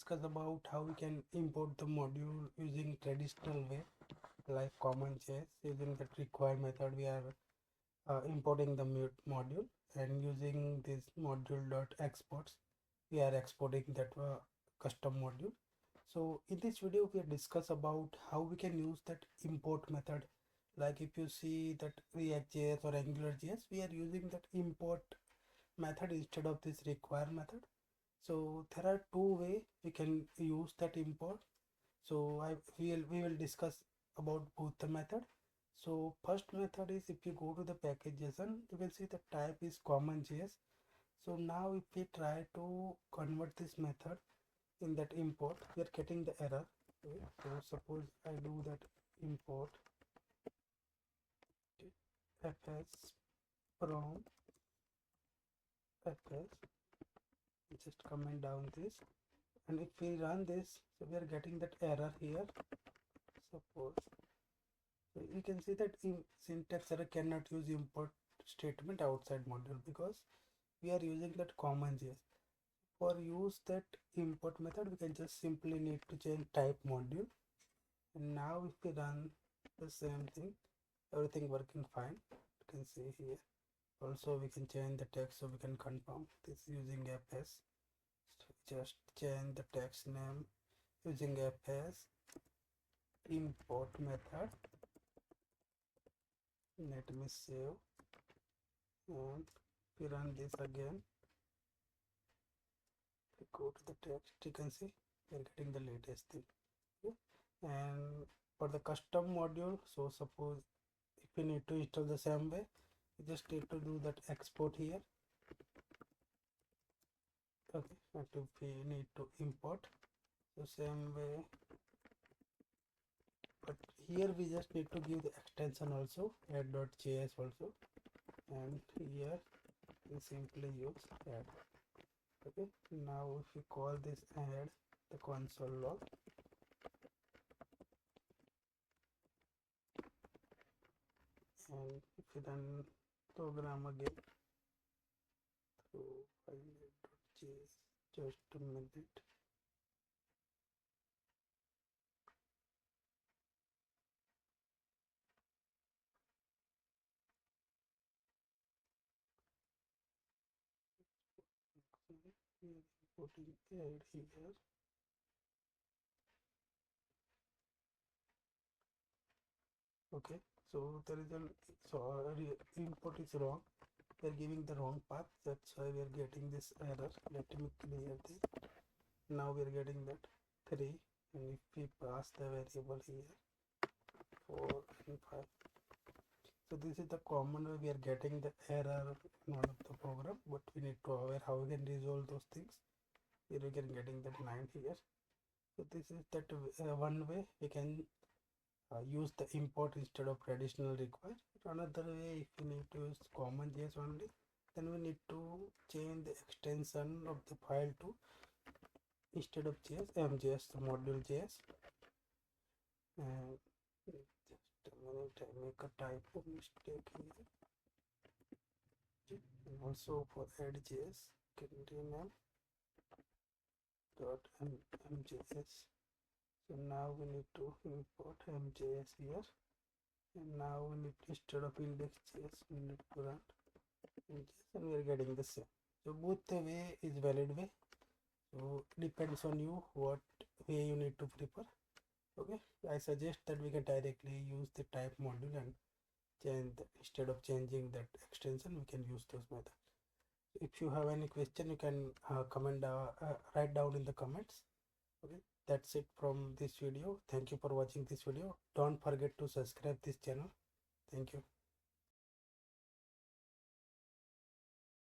discuss about how we can import the module using traditional way like CommonJS. Using that required method, we are importing the module, and using this module dot exports, we are exporting that custom module. So in this video, we discuss about how we can use that import method. Like if you see that React.js or AngularJS, we are using that import method instead of this require method. So there are two ways we can use that import. So we will discuss about both the method. So first method is, if you go to the package.json, you will see the type is CommonJS. So now if we try to convert this method in that import, we are getting the error. Okay. So suppose I do that import fs from fs, just comment down this, and if we run this, so we are getting that error here. Suppose, so you can see that in syntax error, cannot use import statement outside module, because we are using that CommonJS. For use that import method, we can just simply need to change type module, and now if we run the same thing, everything working fine. You can see here. Also we can change the text, so we can confirm this using fs. So just change the text name using fs import method. Let me save, and we run this again. We go to the text, you can see we are getting the latest thing. Okay. And for the custom module, so suppose if we need to install the same way, we just need to do that export here. Okay, and if we need to import, the same way, but here we just need to give the extension also, add.js also, and here we simply use add. Okay, now if we call this add the console log, and if we run program again through file.js, just a minute. We are importing add here. Okay, so there is an import is wrong. We are giving the wrong path. That's why we are getting this error. Let me clear this. Now we are getting that 3, and if we pass the variable here 4 and 5. So this is the common way we are getting the error in one of the program, but we need to aware how we can resolve those things. Here we can getting that 9 here. So this is that one way we can use the import instead of traditional require. Another way, if we need to use CommonJS only, then we need to change the extension of the file to, instead of JS, MJS, the module JS. And just a minute, I make a typo mistake here. And also for add.js, can rename dot mjs. So now we need to import mjs here, and now we need, instead of index.js, we need to run mjs, and we are getting the same. So both the way is valid way. So depends on you what way you need to prefer. Okay, I suggest that we can directly use the type module and change the, instead of changing that extension, we can use those methods. If you have any question, you can write down in the comments. Okay, that's it from this video. Thank you for watching this video. Don't forget to subscribe this channel. Thank you.